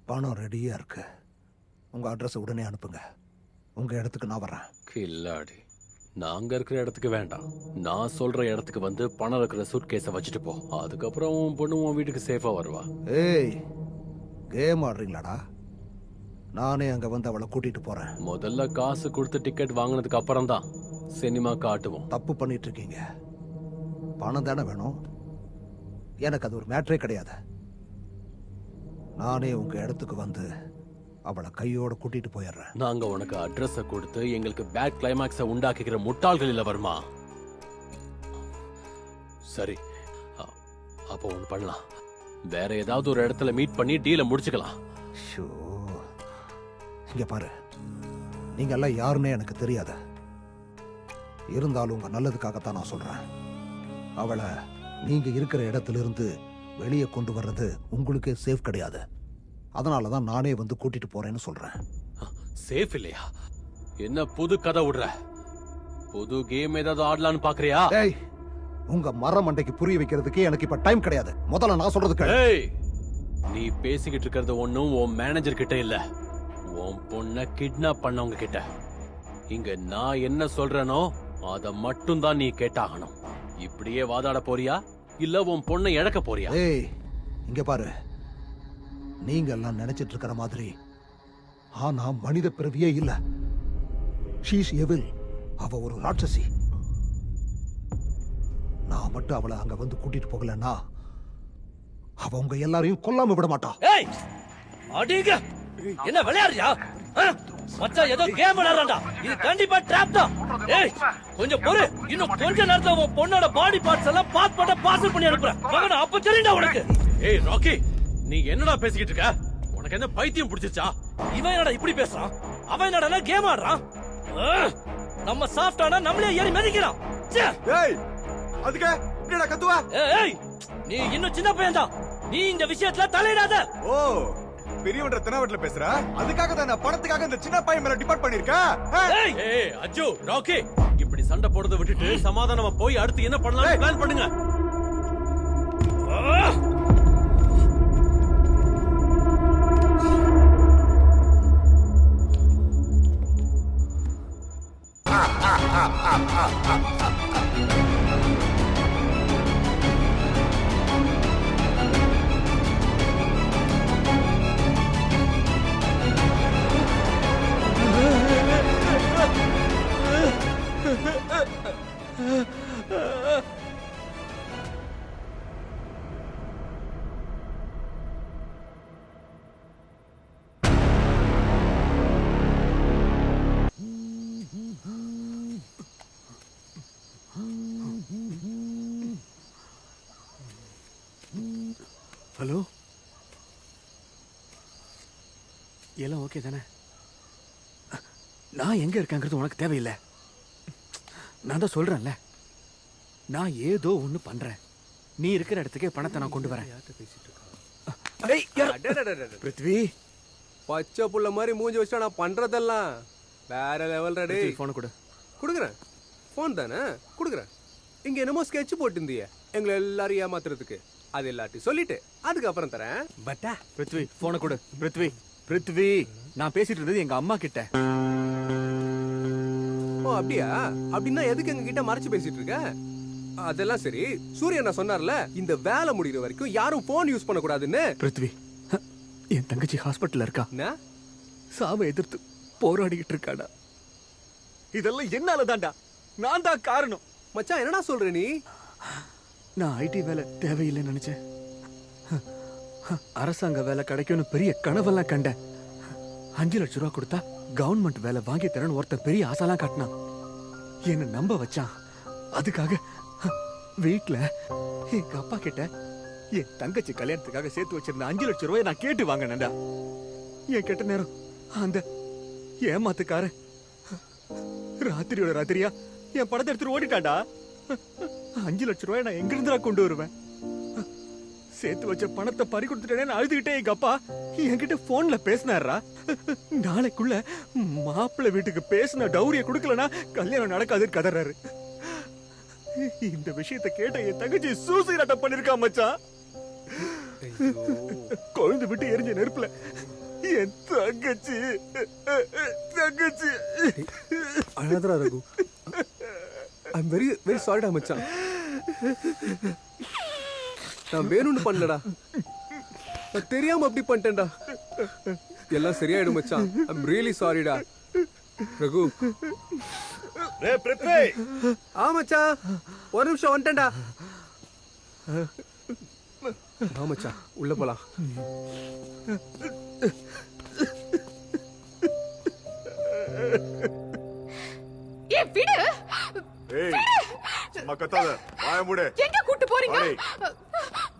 பணம் ரெடியா இருக்கு. உங்க அட்ரஸ் உடனே அனுப்புங்க. உங்க இடத்துக்கு நான் வரேன். கில்லாடி, நாங்க இருக்கிற இடத்துக்கு வேண்டாம். நான் சொல்ற இடத்துக்கு வந்து பணம் இருக்கிற சூட்கேஸை வச்சுட்டு போ. அதுக்கப்புறம் உன் பொண்ணு உன் வீட்டுக்கு சேஃபா வருவா. ஏய், கேம் ஆடுறீங்களாடா? நானே அங்க வந்து அவளை கூட்டிட்டு போறேன். முதல்ல காசு கொடுத்து டிக்கெட் வாங்கினதுக்கு அப்புறம் தான் சினிமா காட்டுவோம். தப்பு பண்ணிட்டு இருக்கீங்க. பணம் தானே வேணும். எனக்கு அது ஒரு மேட்டரே கிடையாது. நானே உங்க இடத்துக்கு வந்து அவளை கையோட கூட்டிட்டு போயிடுறேன். நாங்க உனக்கு அட்ரஸ கொடுத்து எங்களுக்கு பேட் கிளைமாக்ஸ உண்டாக்கிக்கிற முட்டாள்கள் இல்ல வருமா? சரி, அப்போ ஒண்ணு பண்ணலாம். வேற ஏதாவது ஒரு இடத்துல மீட் பண்ணி டீலை முடிச்சுக்கலாம். ஷோ, இங்க பாரு, நீங்க எல்லாம் யாருன்னே எனக்கு தெரியாது. இருந்தாலும் உங்க நல்லதுக்காகத்தான் நான் சொல்றேன். அவளை நீங்க இருக்கிற இடத்துல இருந்து வெளியே கொண்டு வர்றது உங்களுக்கே சேஃப் கிடையாது. அதனாலதான் நானே வந்து கூட்டிட்டு போறேன்னு சொல்றேன். சேஃப் இல்லையா? என்ன புது கதை விடுற? புது கேம் ஏதாவது ஆடலான்னு பாக்குறியா? ஏய், உங்க மர மண்டைக்கு புரிய வைக்கிறதுக்கு எனக்கு இப்ப டைம் கிடையாது. முதல்ல நான் சொல்றது கேளு. ஏய், நீ பேசிக்கிட்டு இருக்கிறது ஒண்ணும் உன் மேனேஜர் கிட்ட இல்ல, உன் பொண்ண கிட்னாப் பண்ணவங்க கிட்ட. இங்க நான் என்ன சொல்றேனோ அத மட்டும் தான் நீ கேட்டாகணும். இப்படியே வாதாட போறியா இல்ல உன் பொண்ணை இழக்க போறியா? ஏய், இங்க பாரு, நீங்க எல்லாம் நினைச்சிட்டு இருக்கிற மாதிரி ஆனா மனித பிறவியே இல்ல. ஷீஸ் எவில். அவ ஒரு ராட்சசி. நான் மட்டும் அவளை அங்க வந்து கூட்டிட்டு போகலன்னா அவ உங்க எல்லாரையும் கொல்லாம விட மாட்டா. ஏய், அடிங்க. என்ன விளையாடுறியா? மச்சான் ஏதோ கேம் விளையாடுறா. இது கண்டிப்பா ட்ராப் தான். ஏய், கொஞ்சம் பொறு. இன்னும் கொஞ்ச நேரத்துல உன் பொண்ணோட பாடி பார்ட்ஸ் எல்லாம் பார்சல் பண்ணி அனுப்புறேன். மகன், அப்ப தெரியும்டா உனக்கு. ஏய் ராக்கி, நீ என்னடா பேசிக்கிட்டு இருக்க? உனக்கு என்ன பைத்தியம் பிடிச்சிச்சா? இவன் என்னடா இப்படி பேசுறான்? அவன் என்னடா கேம் ஆடுறான்? நம்ம சாஃப்டானா நம்மளே ஏறி மிதிக்கிறான். ஏய், அதுக்கு இப்படிடா கத்துவா? ஏய், நீ இன்னும் சின்ன பையன் தான். நீ இந்த விஷயத்துல தலையிடாத. ஓ, பெரியவன்ற தெனாவட்ல பேசுற? அதுக்காக தான் நான் பணத்துக்காக இந்த சின்ன பையன் மேல டிபெண்ட் பண்ணிருக்கேன். ஏய் அஜு, ராக்கி, இப்படி சண்டை போடுறத விட்டுட்டு சமாதானமா போய் அடுத்து என்ன பண்ணலாம்னு பிளான் பண்ணுங்க. ஹலோ, எல்லாம் ஓகே தானே? நான் எங்க இருக்கேங்கிறது உனக்கு தேவையில்லை. நான் தான் சொல்றேன்ல, நான் ஏதோ ஒண்ணு பண்றேன். நீ இருக்கிற இடத்துக்கே பணத்தை நான் கொண்டு வரேன். பிருத்வி, பச்சை புள்ள மாதிரி மூஞ்சி வச்சா நான் பண்றதெல்லாம் வேற லெவல். ரெடி, போன கொடு. கொடுக்குறேன். போன் தானே கொடுக்குறேன். இங்க என்னமோ ஸ்கெட்ச் போட்டுருந்திய எங்களை எல்லாரும் ஏமாத்துறதுக்கு. அது எல்லாத்தையும் சொல்லிட்டு அதுக்கப்புறம் தரேன். பட்டா பிருத்வி, போன கொடு. பிருத்வி, நான் பேசிட்டு இருந்தது எங்க அம்மா கிட்ட. ஓ அப்படியா? அப்படின்னா எதுக்கு எங்க கிட்ட மறைச்சு பேசிட்டு இருக்க? அதெல்லாம் சரி, சூரியன் நான் சொன்னார்ல இந்த வேலை முடிகிற வரைக்கும் யாரும் போன் யூஸ் பண்ண கூடாதுன்னு. பிருத்வி, என் தங்கச்சி ஹாஸ்பிட்டல்ல இருக்கா. சாவை எதிர்த்து போராடிக்கிட்டு இருக்காடா. இதெல்லாம் என்னால தான்டா. நான் தான் காரணம். மச்சான், என்னடா சொல்ற நீ? நான் ஐடி வேலை தேவையில்லைன்னு நினைச்சேன். அரசாங்க வேலை கிடைக்கும்னு பெரிய கனவெல்லாம் கண்டேன். 5 லட்சம் ரூபா கொடுத்தா கவர்மெண்ட் வேலை வாங்கி தரேன்னு ஒருத்தன் பெரிய ஆசைலாம் காட்டினான். என்ன நம்ப வச்சான். அதுக்காக வீட்டுல எங்க அப்பா கிட்ட என் தங்கச்சி கல்யாணத்துக்காக சேர்த்து வச்சிருந்த 5 லட்சம் ரூபாய் நான் கேட்டு வாங்கினேன்டா. என் கெட்ட நேரம் அந்த ஏமாத்துக்காரன் ராத்திரியோட ராத்திரியா என் படத்தை எடுத்துட்டு ஓடிட்டாடா. 5 லட்சம் ரூபாய் நான் எங்க இருந்தா கொண்டு வருவேன்? சேர்த்து வச்ச பணத்தை பறி கொடுத்துட்டேன்னு அழுதுகிட்டே எங்க அப்பா என்கிட்ட போன்ல பேசினாரா. நாளைக்குள்ள மாப்பிள்ளை வீட்டுக்கு பேசின டௌரிய கொடுக்கலனா கல்யாணம் நடக்காதுன்னு கதறாரு. இந்த விஷயத்தை கேட்ட என் தங்கச்சி சூசைட் அட்டம் பண்ணிருக்கா மச்சான். குழந்தை விட்டு எரிஞ்ச நெருப்புல என் தங்கச்சி தங்கச்சி. அழாதடா ரகு. ஐம் வெரி வெரி சாரிடா மச்சான். நான் வேணும்னு பண்ணலடா. நான் தெரியாம அப்படி பண்ணிட்டேன்டா. எல்லாம் சரியாயிடும் மச்சான். ஐம் ரியலி சாரிடா ரகு. ஆ மச்சான், ஒரு நிமிஷம் வந்துட்டேன்டா. ஆ மச்சான், உள்ள போலாம். விடு. ஏய், சும்மா கத்தாத. வாய மூடு. எங்க கூட்டி போறீங்க? வாடி.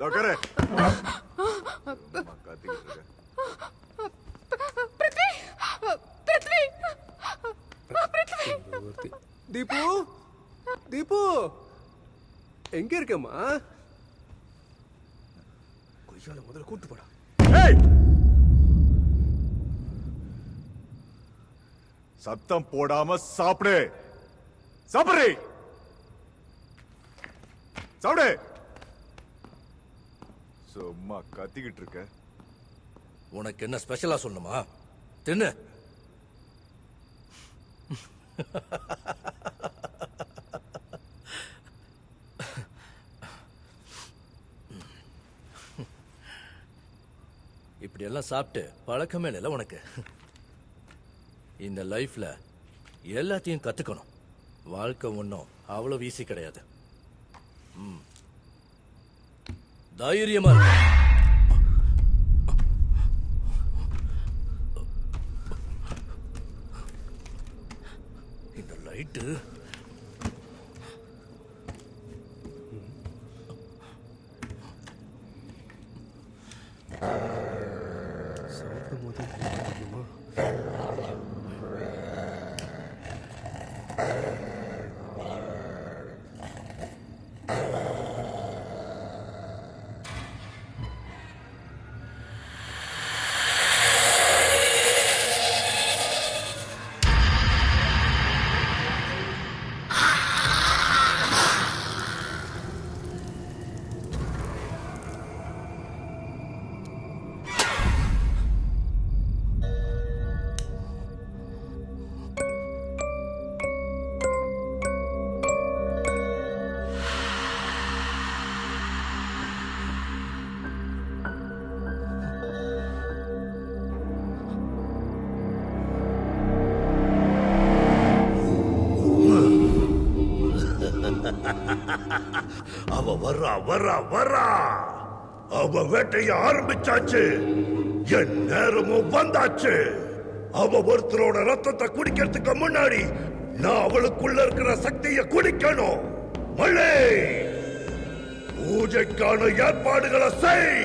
தக்கரே. கத்திக்கிட்டு இருக்க. பிருத்வி, பிருத்வி, பிருத்வி. தீபு, தீபு, எங்க இருக்கம்மா? கொய்யால முதல்ல கூட்டு போடா. ஏய், சத்தம் போடாம சாப்பிடு. சாப்பிடு, சாப்பிடு. சும்மா கத்திக்கிட்டு இருக்க. உனக்கு என்ன ஸ்பெஷலா சொல்லணுமா? தின்னு. இப்படி எல்லாம் சாப்பிட்டு பழக்கமே இல்லை உனக்கு. இந்த லைஃப்ல எல்லாத்தையும் கத்துக்கணும். வாழ்க்கை ஒன்றும் அவ்வளவு ஈஸி கிடையாது. தைரியமா இருக்கு. இந்த லைட்டு சாப்பிடும் போது அவ வர்றா வர்றா வர்றா. அவ வேட்டைய ஆரம்பிச்சாச்சு. என் நேரமும் வந்தாச்சு. அவ ஒருத்தரோட ரத்தத்தை குடிக்கிறதுக்கு முன்னாடி நான் அவளுக்குள்ள இருக்கிற சக்தியை குடிக்கணும். மழை பூஜைக்கான ஏற்பாடுகளை செய்.